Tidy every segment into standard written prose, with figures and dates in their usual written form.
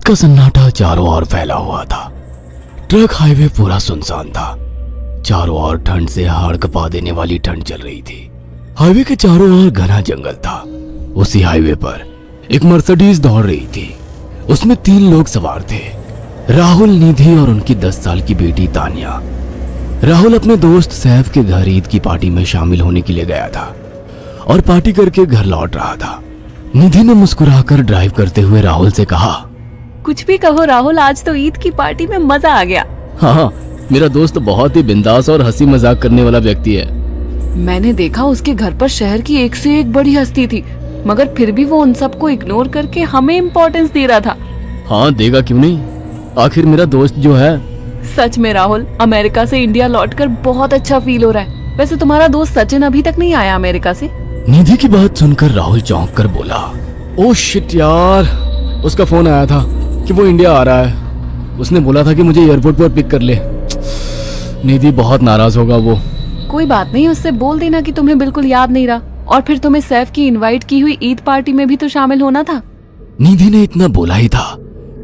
रात का सन्नाटा चारों ओर फैला हुआ था। ट्रक हाईवे पूरा सुनसान था। चारों ओर ठंड से हाड़ कपा देने वाली ठंड चल रही थी। हाईवे के चारों ओर घना जंगल था। उसी हाईवे पर एक मर्सिडीज दौड़ रही थी। उसमें 3 लोग सवार थे, राहुल, निधि और उनकी 10 साल की बेटी तानिया। राहुल अपने दोस्त सैफ के घर ईद की पार्टी में शामिल होने के लिए गया था और पार्टी करके घर लौट रहा था। निधि ने मुस्कुराकर ड्राइव करते हुए राहुल से कहा, कुछ भी कहो राहुल, आज तो ईद की पार्टी में मजा आ गया। हाँ, मेरा दोस्त बहुत ही बिंदास और हंसी मजाक करने वाला व्यक्ति है। मैंने देखा उसके घर पर शहर की एक से एक बड़ी हस्ती थी, मगर फिर भी वो उन सबको इग्नोर करके हमें इम्पोर्टेंस दे रहा था। हाँ, देगा क्यों नहीं, आखिर मेरा दोस्त जो है। सच में राहुल, अमेरिका से इंडिया लौटकर बहुत अच्छा फील हो रहा है। वैसे तुम्हारा दोस्त सचिन अभी तक नहीं आया अमेरिका से? निधि की बात सुनकर राहुल चौंक कर बोला, ओह शिट यार, उसका फोन आया था कि वो इंडिया आ रहा है। उसने बोला था कि मुझे एयरपोर्ट पर पिक कर ले। निधि बहुत नाराज होगा वो। कोई बात नहीं, उससे बोल देना कि तुम्हें बिल्कुल याद नहीं रहा और फिर तुम्हें सैफ की इनवाइट की हुई ईद पार्टी में भी तो शामिल होना था। निधि ने इतना बोला ही था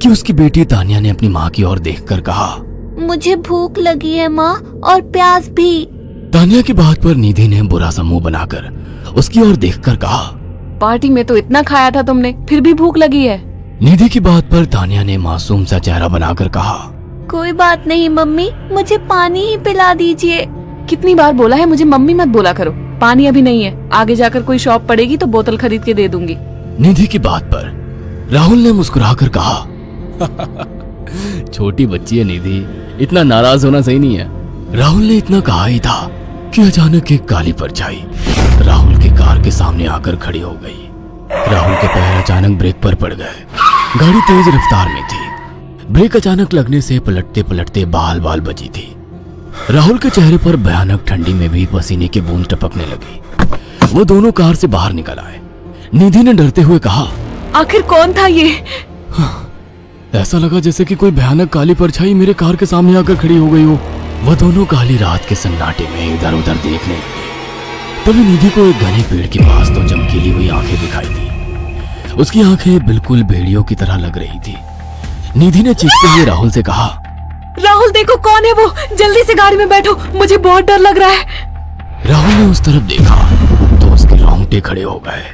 कि उसकी बेटी तानिया ने अपनी माँ की ओर देखकर कहा, मुझे भूख लगी है माँ, और प्यास भी। तानिया की बात पर निधि ने बुरा सा मुंह बनाकर उसकी ओर देखकर कहा, पार्टी में तो इतना खाया था तुमने, फिर भी भूख लगी है। निधि की बात पर तानिया ने मासूम सा चेहरा बनाकर कहा, कोई बात नहीं मम्मी, मुझे पानी ही पिला दीजिए। कितनी बार बोला है मुझे मम्मी मत बोला करो। पानी अभी नहीं है, आगे जाकर कोई शॉप पड़ेगी तो बोतल खरीद के दे दूंगी। निधि की बात पर राहुल ने मुस्कुराकर कहा, छोटी बच्ची है निधि, इतना नाराज होना सही नहीं है। राहुल ने इतना कहा ही था कि अचानक एक काली परछाई राहुल की कार के सामने आकर खड़ी हो गई। राहुल के पैर अचानक ब्रेक पर पड़ गए। गाड़ी तेज रफ्तार में थी। ब्रेक अचानक लगने से पलटते पलटते बाल बाल बची थी। राहुल के चेहरे पर भयानक ठंडी में भी पसीने की बूंद टपकने लगी। वो दोनों कार से बाहर निकल आए। निधि ने डरते हुए कहा, आखिर कौन था ये? ऐसा लगा जैसे कि कोई भयानक काली परछाई मेरे कार के सामने आकर खड़ी हो गई हो। वह दोनों काली रात के सन्नाटे में इधर उधर देखने लगे। तभी निधि को एक घने पेड़ के पास 2 चमकीली हुई आंखें दिखाई दी। उसकी आंखें बिल्कुल भेड़ियों की तरह लग रही थी। निधि ने चीखते हुए राहुल से कहा, राहुल देखो कौन है वो, जल्दी से गाड़ी में बैठो, मुझे बहुत डर लग रहा है। राहुल ने उस तरफ देखा तो उसके रोंगटे खड़े हो गए।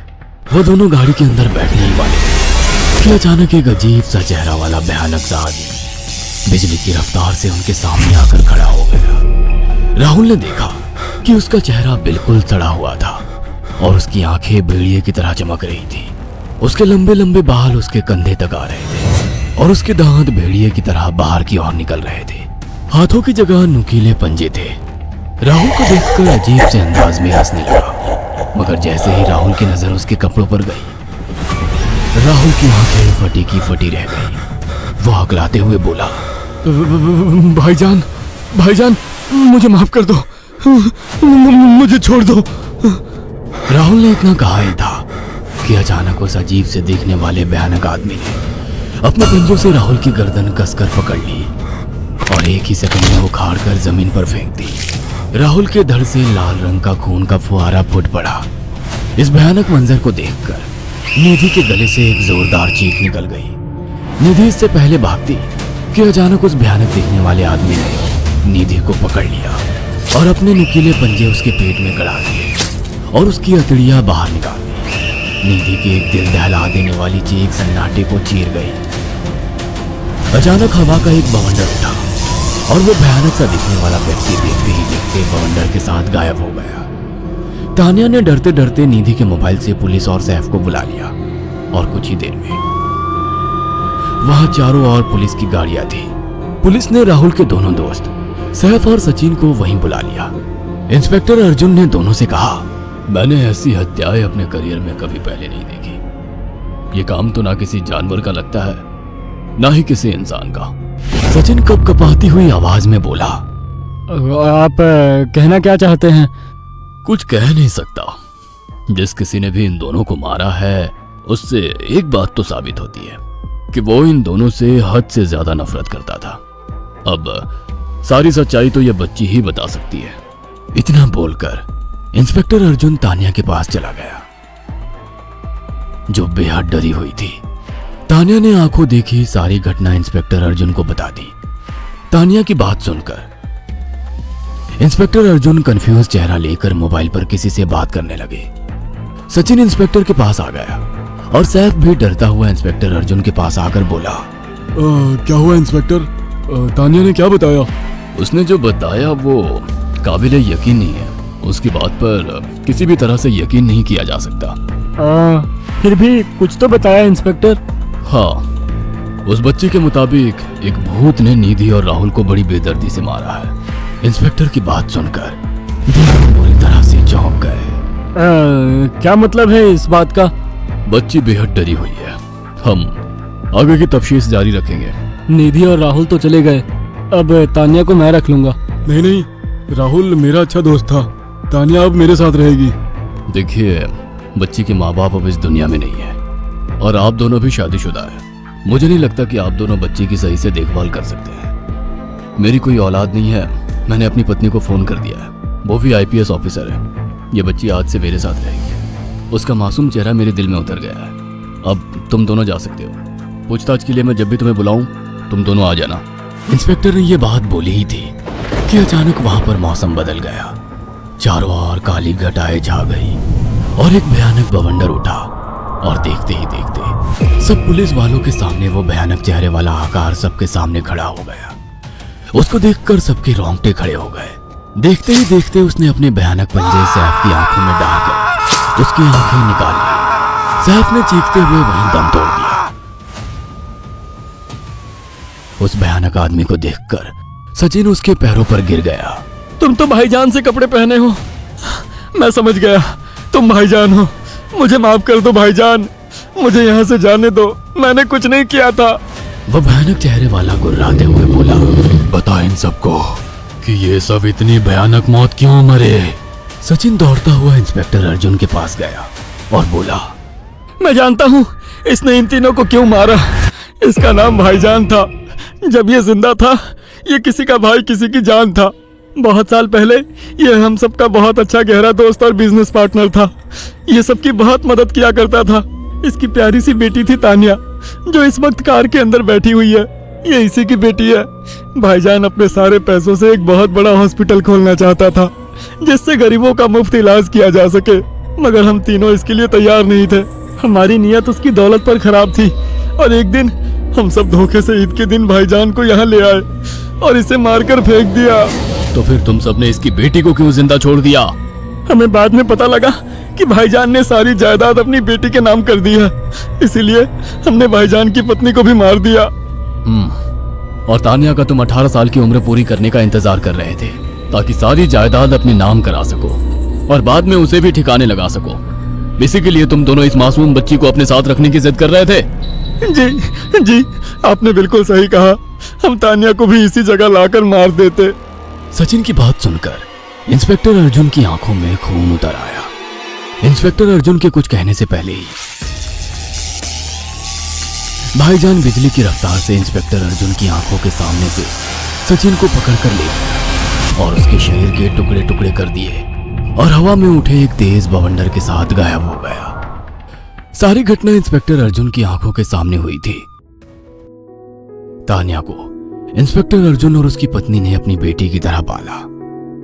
वो दोनों गाड़ी के अंदर बैठने ही वाले थे कि अचानक एक अजीब सा चेहरा वाला भयानक सा आदमी बिजली की रफ्तार से उनके सामने आकर खड़ा हो गया। राहुल ने देखा कि उसका चेहरा बिल्कुल सड़ा हुआ था और उसकी आंखें भेड़िए की तरह चमक रही थी। उसके लंबे लंबे बाल उसके कंधे तक आ रहे थे और उसके दांत भेड़िए की तरह बाहर की ओर निकल रहे थे। हाथों की जगह नुकीले पंजे थे। राहुल को देखकर अजीब से अंदाज में हंसने लगा, मगर जैसे ही राहुल की नजर उसके कपड़ों पर गई, राहुल की आंखें फटी की फटी रह गई। वो हकलाते हुए बोला, भाईजान, भाईजान, मुझे माफ कर दो, मुझे छोड़ दो। राहुल ने इतना कहा ही था कि अचानक उस अजीब से दिखने वाले भयानक आदमी ने अपने पंजों से राहुल की गर्दन कसकर पकड़ ली और एक ही सेकंड में उखाड़ कर जमीन पर फेंक दी। राहुल के धड़ से लाल रंग का खून का फुहारा फूट पड़ा। इस भयानक मंजर को देखकर निधि के गले से एक जोरदार चीख निकल गई। निधि इससे पहले भागती कि अचानक उस भयानक दिखने वाले आदमी ने निधि को पकड़ लिया और अपने नुकीले पंजे उसके पेट में गड़ा दिए और उसकी अतड़ियां बाहर निकाल दी। निधि की एक दिल दहला देने वाली चीख सन्नाटे को चीर गई। अचानक हवा का एक बवंडर उठा और वो भयानक सा दिखने वाला व्यक्ति देखते ही देखते बवंडर के साथ गायब हो गया। तानिया ने डरते डरते निधि के मोबाइल से पुलिस और सैफ को बुला लिया और कुछ ही देर में वहां चारों ओर पुलिस की गाड़ियां थी। पुलिस ने राहुल के दोनों दोस्त सैफ और सचिन को वहीं बुला लिया। इंस्पेक्टर अर्जुन ने दोनों से कहा, मैंने ऐसी हत्याएं अपने करियर में कभी पहले नहीं देखी। ये काम तो ना किसी जानवर का लगता है, ना ही किसी इंसान का। सचिन कपकपाती हुई आवाज में बोला, आप कहना क्या चाहते हैं? कुछ कह नहीं सकता। जिस किसी ने भी इन दोनों को मारा है उससे एक बात तो साबित होती है कि वो इन दोनों से हद से ज्यादा नफरत करता था। अब सारी सच्चाई तो ये बच्ची ही बता सकती है। इतना बोलकर इंस्पेक्टर अर्जुन तानिया के पास चला गया, जो बेहद डरी हुई थी। तानिया ने आंखों देखी सारी घटना इंस्पेक्टर अर्जुन को बता दी। तानिया की बात सुनकर इंस्पेक्टर अर्जुन कंफ्यूज चेहरा लेकर मोबाइल पर किसी से बात करने लगे। सचिन इंस्पेक्टर के पास आ गया और सैफ भी डरता हुआ इंस्पेक्टर अर्जुन के पास आकर बोला, क्या हुआ इंस्पेक्टर? तानिया ने क्या बताया? उसने जो बताया वो काबिल यकीन नहीं है। उसकी बात पर किसी भी तरह से यकीन नहीं किया जा सकता। फिर भी कुछ तो बताया इंस्पेक्टर। हाँ, उस बच्ची के मुताबिक एक भूत ने निधि और राहुल को बड़ी बेदर्दी से मारा है। इंस्पेक्टर की बात सुनकर दोनों बुरी तरह से चौंक गए। क्या मतलब है इस बात का? बच्ची बेहद डरी हुई है। हम आगे की तफ्तीश जारी रखेंगे। निधि और राहुल तो चले गए, अब तानिया को मैं रख लूंगा। नहीं, राहुल मेरा अच्छा दोस्त था। तानिया अब मेरे साथ रहेगी। देखिए, बच्ची के माँ बाप अब इस दुनिया में नहीं है और आप दोनों भी शादीशुदा है। मुझे नहीं लगता कि आप दोनों बच्ची की सही से देखभाल कर सकते हैं। मेरी कोई औलाद नहीं है। मैंने अपनी पत्नी को फोन कर दिया है, वो भी IPS ऑफिसर है। ये बच्ची आज से मेरे साथ रहेगी। उसका मासूम चेहरा मेरे दिल में उतर गया है। अब तुम दोनों जा सकते हो। पूछताछ के लिए मैं जब भी तुम्हें बुलाऊं तुम दोनों आ जाना। इंस्पेक्टर ने ये बात बोली ही थी कि अचानक वहां पर मौसम बदल गया। चारों ओर काली घटाएं छा गई और एक भयानक बवंडर उठा और देखते ही देखते सब पुलिस वालों के सामने वो भयानक चेहरे वाला आकार सबके सामने खड़ा हो गया। उसको देखकर सबके रोंगटे खड़े हो गए। देखते ही देखते उसने अपने भयानक पंजे सैफ की आंखों में डालकर उसकी आंखें निकाल ली। सैफ ने चीखते हुए वहीं दम तोड़ दिया। उस भयानक आदमी को देखकर सचिन उसके पैरों पर गिर गया। तुम तो भाईजान से कपड़े पहने हो। मैं समझ गया, तुम भाईजान हो। मुझे माफ कर दो भाईजान, मुझे यहाँ से जाने दो। मैंने कुछ नहीं किया था। वह भयानक चेहरे वाला गुर्राते हुए बोला, बता इन सबको कि ये सब इतनी भयानक मौत क्यों मरे। सचिन दौड़ता हुआ इंस्पेक्टर अर्जुन के पास गया और बोला, मैं जानता हूँ इसने इन तीनों को क्यों मारा। इसका नाम भाईजान था। जब ये जिंदा था ये किसी का भाई किसी की जान था। बहुत साल पहले ये हम सबका बहुत अच्छा गहरा दोस्त और बिजनेस पार्टनर था। ये सबकी बहुत मदद किया करता था। इसकी प्यारी सी बेटी थी तानिया, जो इस वक्त कार के अंदर बैठी हुई है। ये इसी की बेटी है। भाईजान अपने सारे पैसों से एक बहुत बड़ा हॉस्पिटल खोलना चाहता था जिससे गरीबों का मुफ्त इलाज किया जा सके, मगर हम तीनों इसके लिए तैयार नहीं थे। हमारी नीयत उसकी दौलत पर खराब थी और एक दिन हम सब धोखे से ईद के दिन भाईजान को यहाँ ले आए और इसे मारकर फेंक दिया। तो फिर तुम सबने इसकी बेटी को क्यों जिंदा छोड़ दिया? हमें बाद में पता लगा कि भाईजान ने सारी जायदाद अपनी बेटी के नाम कर दी है, इसीलिए हमने भाईजान की पत्नी को भी मार दिया। और तानिया का तुम 18 साल की उम्र पूरी करने का इंतजार कर रहे थे ताकि सारी जायदाद अपने नाम करा सको और बाद में उसे भी ठिकाने लगा सको। इसी के लिए तुम दोनों इस मासूम बच्ची को अपने साथ रखने की जिद कर रहे थे। जी, आपने बिल्कुल सही कहा। हम तानिया को भी इसी जगह लाकर मार देते। सचिन की बात सुनकर इंस्पेक्टर अर्जुन की आंखों में खून उतर आया। इंस्पेक्टर अर्जुन के कुछ कहने से पहले ही भाईजान बिजली की रफ्तार से इंस्पेक्टर अर्जुन की आंखों के सामने से सचिन को पकड़कर ले गया और उसके शरीर के टुकड़े टुकड़े कर दिए और हवा में उठे एक तेज बवंडर के साथ गायब हो गया। सारी घटना इंस्पेक्टर अर्जुन की आंखों के सामने हुई थी। तानिया को इंस्पेक्टर अर्जुन और उसकी पत्नी ने अपनी बेटी की तरह पाला।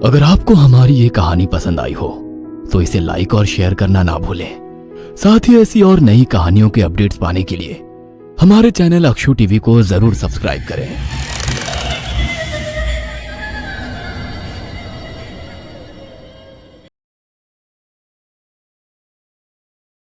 अगर आपको हमारी ये कहानी पसंद आई हो तो इसे लाइक और शेयर करना ना भूलें। साथ ही ऐसी और नई कहानियों के अपडेट्स पाने के लिए हमारे चैनल अक्षु टीवी को जरूर सब्सक्राइब करें।